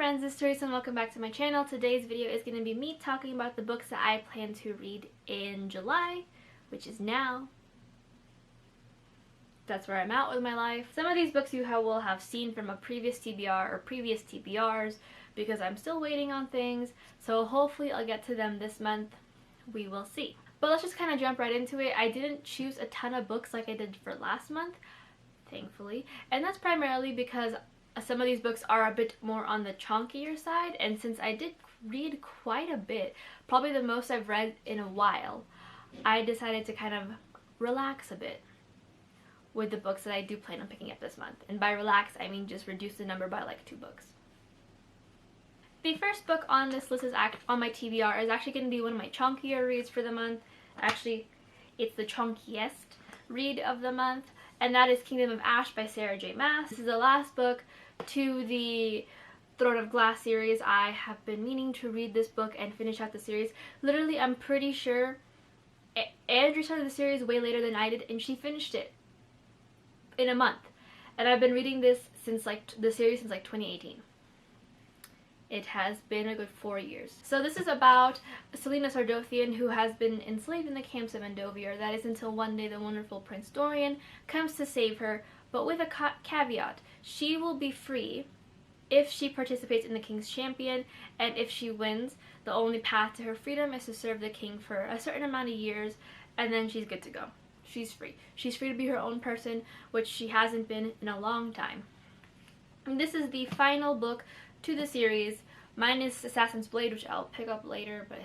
friends, it's Teresa and welcome back to my channel. Today's video is going to be me talking about the books that I plan to read in July, which is now. That's where I'm at with my life. Some of these books you will have seen from a previous TBR or previous TBRs because I'm still waiting on things, so hopefully I'll get to them this month. We will see. But let's just kind of jump right into it. I didn't choose a ton of books like I did for last month, thankfully, and that's primarily because some of these books are a bit more on the chunkier side, and since I did read quite a bit, probably the most I've read in a while, I decided to kind of relax a bit with the books that I do plan on picking up this month. And by relax, I mean just reduce the number by like 2 books. The first book on this list is on my TBR is actually going to be one of my chunkier reads for the month. Actually, it's the chunkiest read of the month, and that is Kingdom of Ash by Sarah J Maas. This is the last book to the Throne of Glass series. I have been meaning to read this book and finish out the series. Literally, I'm pretty sure Andrew started the series way later than I did, and she finished it in a month. And I've been reading this since the series since 2018. It has been a good 4 years. So this is about Selena Sardothian, who has been enslaved in the camps of Endovier. That is until one day the wonderful Prince Dorian comes to save her, but with a caveat. She will be free if she participates in the King's Champion, and if she wins, the only path to her freedom is to serve the king for a certain amount of years, and then she's good to go. She's free. She's free to be her own person, which she hasn't been in a long time. And this is the final book to the series, minus Assassin's Blade, which I'll pick up later, but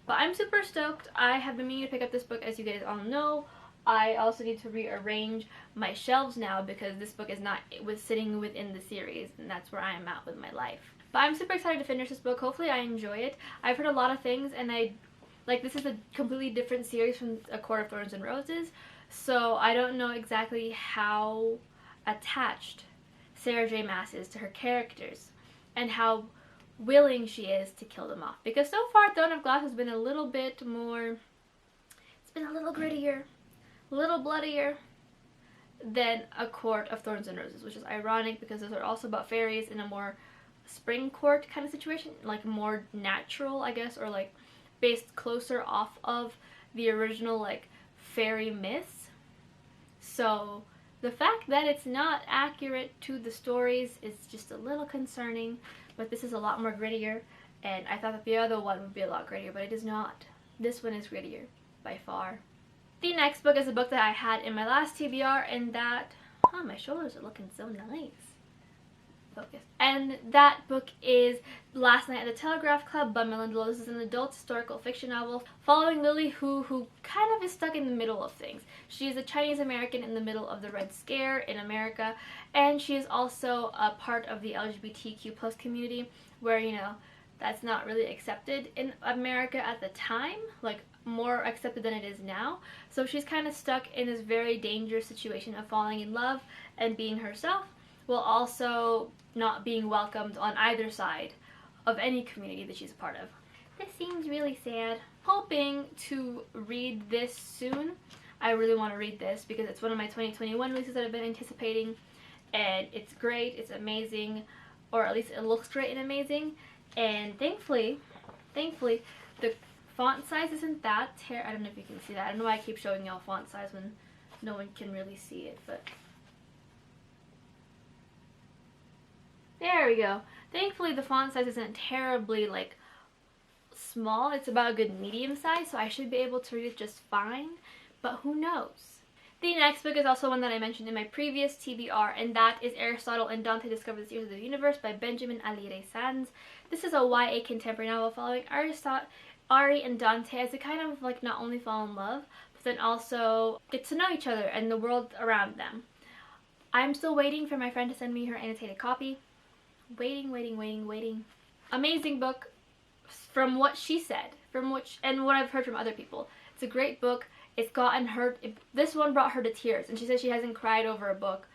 I'm super stoked. I have been meaning to pick up this book, as you guys all know. I also need to rearrange my shelves now because this book is not sitting within the series, and that's where I am at with my life. But I'm super excited to finish this book. Hopefully I enjoy it. I've heard a lot of things, and this is a completely different series from A Court of Thorns and Roses, so I don't know exactly how attached Sarah J Maas is to her characters and how willing she is to kill them off. Because so far Throne of Glass has been a little bit more, it's been a little grittier, a little bloodier than A Court of Thorns and Roses, which is ironic because those are also about fairies in a more spring court kind of situation, like more natural, I guess, or like based closer off of the original like fairy myths. So the fact that it's not accurate to the stories is just a little concerning, but this is a lot more grittier, and I thought that the other one would be a lot grittier, but it is not. This one is grittier by far. The next book is a book that I had in my last TBR, and that, my shoulders are looking so nice. Focus. And that book is Last Night at the Telegraph Club by Melinda Lo. This is an adult historical fiction novel following Lily Hu, who kind of is stuck in the middle of things. She is a Chinese American in the middle of the Red Scare in America, and she is also a part of the LGBTQ plus community, where, you know, that's not really accepted in America at the time, like more accepted than it is now. So she's kind of stuck in this very dangerous situation of falling in love and being herself, while also not being welcomed on either side of any community that she's a part of. This seems really sad. Hoping to read this soon. I really want to read this because it's one of my 2021 releases that I've been anticipating, and it's great, it's amazing, or at least it looks great and amazing, and thankfully the font size isn't that I don't know if you can see that. I don't know why I keep showing y'all font size when no one can really see it, but there we go. Thankfully the font size isn't terribly like small. It's about a good medium size, so I should be able to read it just fine, but who knows. The next book is also one that I mentioned in my previous TBR, and that is Aristotle and Dante Discover the Secrets of the Universe by Benjamin Alire Sands. This is a YA contemporary novel following Ari and Dante as they kind of like not only fall in love, but then also get to know each other and the world around them. I'm still waiting for my friend to send me her annotated copy. Waiting. Amazing book from what she said, and what I've heard from other people. It's a great book. It's gotten her, this one brought her to tears, and she says she hasn't cried over a book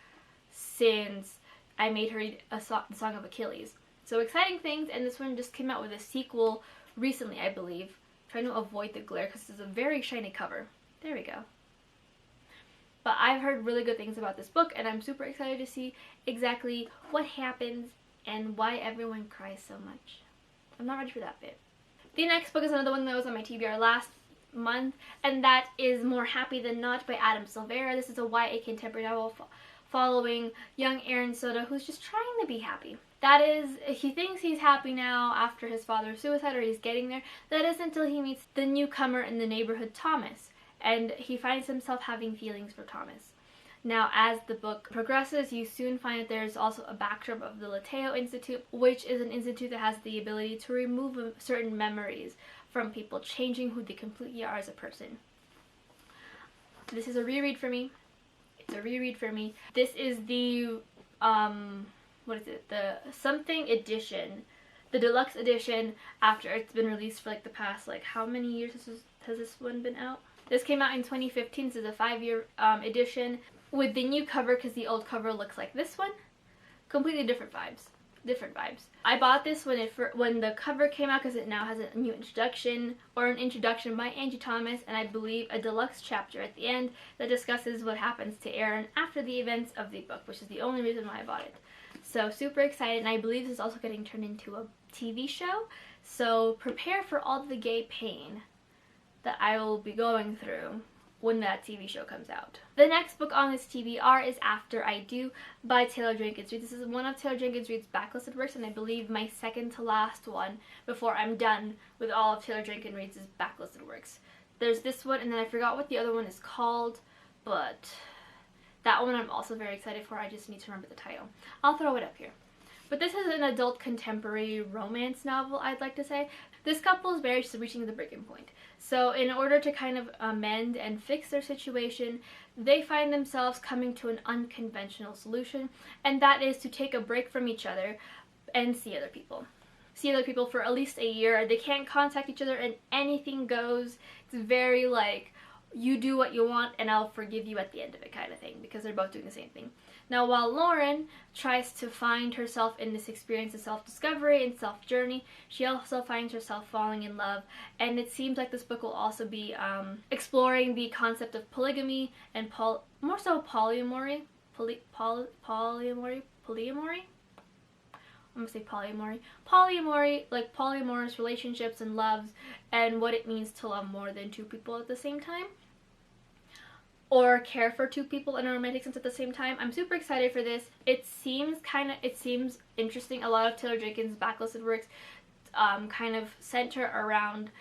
since I made her read the Song of Achilles. So exciting things, and this one just came out with a sequel recently, I believe. I'm trying to avoid the glare because it's a very shiny cover. There we go. But I've heard really good things about this book, and I'm super excited to see exactly what happens and why everyone cries so much. I'm not ready for that bit. The next book is another one that was on my TBR last month, and that is More Happy Than Not by Adam Silvera. This is a YA contemporary novel following young Aaron Soda, who's just trying to be happy. That is, he thinks he's happy now after his father's suicide, or he's getting there. That is until he meets the newcomer in the neighborhood, Thomas, and he finds himself having feelings for Thomas. Now, as the book progresses, you soon find that there's also a backdrop of the Lateo Institute, which is an institute that has the ability to remove certain memories from people, changing who they completely are as a person. This is a reread for me. It's a reread for me. This is the, what is it? The something edition. The deluxe edition after it's been released for like the past, like, how many years has this one been out? This came out in 2015. This is a 5-year edition with the new cover, because the old cover looks like this one. Completely different vibes. Different vibes. I bought this when the cover came out because it now has a new introduction, or an introduction by Angie Thomas, and I believe a deluxe chapter at the end that discusses what happens to Aaron after the events of the book, which is the only reason why I bought it. So super excited, and I believe this is also getting turned into a TV show, so prepare for all the gay pain that I will be going through when that TV show comes out. The next book on this TBR is After I Do by Taylor Jenkins Reid. This is one of Taylor Jenkins Reid's backlisted works, and I believe my second to last one before I'm done with all of Taylor Jenkins Reid's backlisted works. There's this one, and then I forgot what the other one is called, but that one I'm also very excited for. I just need to remember the title. I'll throw it up here. But this is an adult contemporary romance novel, I'd like to say. This couple's marriage is reaching the breaking point. So in order to kind of amend and fix their situation, they find themselves coming to an unconventional solution, and that is to take a break from each other and see other people. See other people for at least a year. They can't contact each other and anything goes. It's very like, you do what you want and I'll forgive you at the end of it kind of thing, because they're both doing the same thing. Now, while Lauren tries to find herself in this experience of self-discovery and self-journey, she also finds herself falling in love, and it seems like this book will also be exploring the concept of polygamy and more so polyamory. Polyamory? I'm gonna say polyamory. Polyamory, like polyamorous relationships and loves, and what it means to love more than two people at the same time, or care for two people in a romantic sense at the same time. I'm super excited for this. It seems interesting. A lot of Taylor Jenkins' backlisted works kind of center around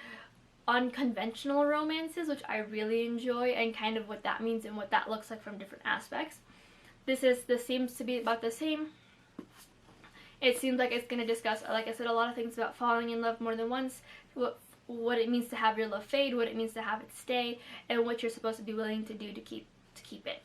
unconventional romances, which I really enjoy, and kind of what that means and what that looks like from different aspects. This seems to be about the same. It seems like it's going to discuss, like I said, a lot of things about falling in love more than once, what it means to have your love fade, what it means to have it stay, and what you're supposed to be willing to do to keep it.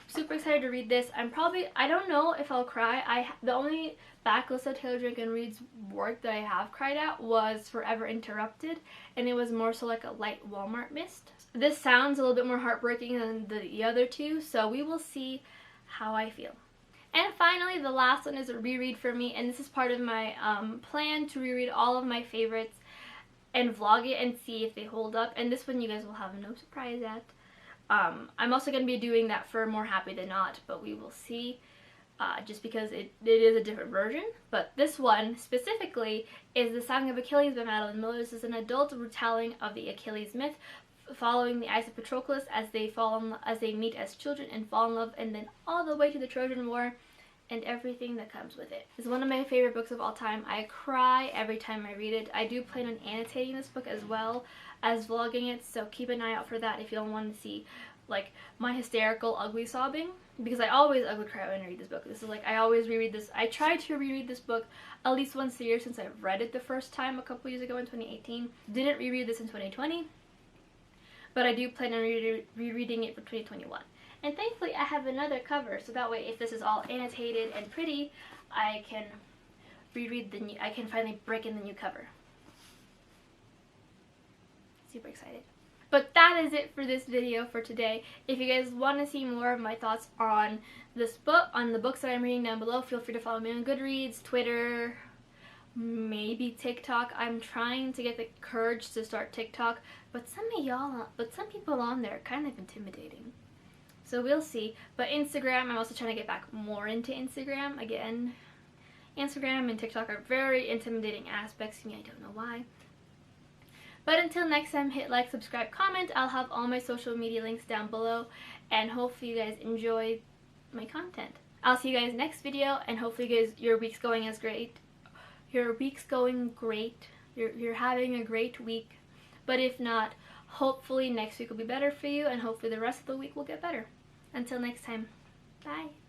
Super excited to read this. I don't know if I'll cry. The only backlist of Taylor Jenkins Reid's work that I have cried at was Forever Interrupted, and it was more so like a light Walmart mist. This sounds a little bit more heartbreaking than the other two, so we will see how I feel. And finally, the last one is a reread for me, and this is part of my plan to reread all of my favorites and vlog it and see if they hold up. And this one you guys will have no surprise at. I'm also going to be doing that for More Happy Than Not, but we will see, just because it is a different version. But this one specifically is The Song of Achilles by Madeline Miller. This is an adult retelling of the Achilles myth, following the eyes of Patroclus as they meet as children and fall in love, and then all the way to the Trojan War and everything that comes with it. It's one of my favorite books of all time. I cry every time I read it. I do plan on annotating this book as well as vlogging it, so keep an eye out for that if you don't want to see like my hysterical ugly sobbing, because I always ugly cry when I read this book. This is like, I always reread this. I try to reread this book at least once a year since I've read it the first time a couple years ago in 2018. Didn't reread this in 2020. But I do plan on rereading it for 2021. And thankfully I have another cover, so that way if this is all annotated and pretty, I can I can finally break in the new cover. Super excited. But that is it for this video for today. If you guys want to see more of my thoughts on this book, on the books that I'm reading down below, feel free to follow me on Goodreads, Twitter, maybe TikTok. I'm trying to get the courage to start TikTok, but some people on there are kind of intimidating. So we'll see. But Instagram, I'm also trying to get back more into Instagram again. Instagram and TikTok are very intimidating aspects to me. I don't know why. But until next time, hit like, subscribe, comment. I'll have all my social media links down below, and hopefully you guys enjoy my content. I'll see you guys next video, and hopefully you guys, your week's going as great. Your week's going great. You're having a great week. But if not, hopefully next week will be better for you, and hopefully the rest of the week will get better. Until next time, bye.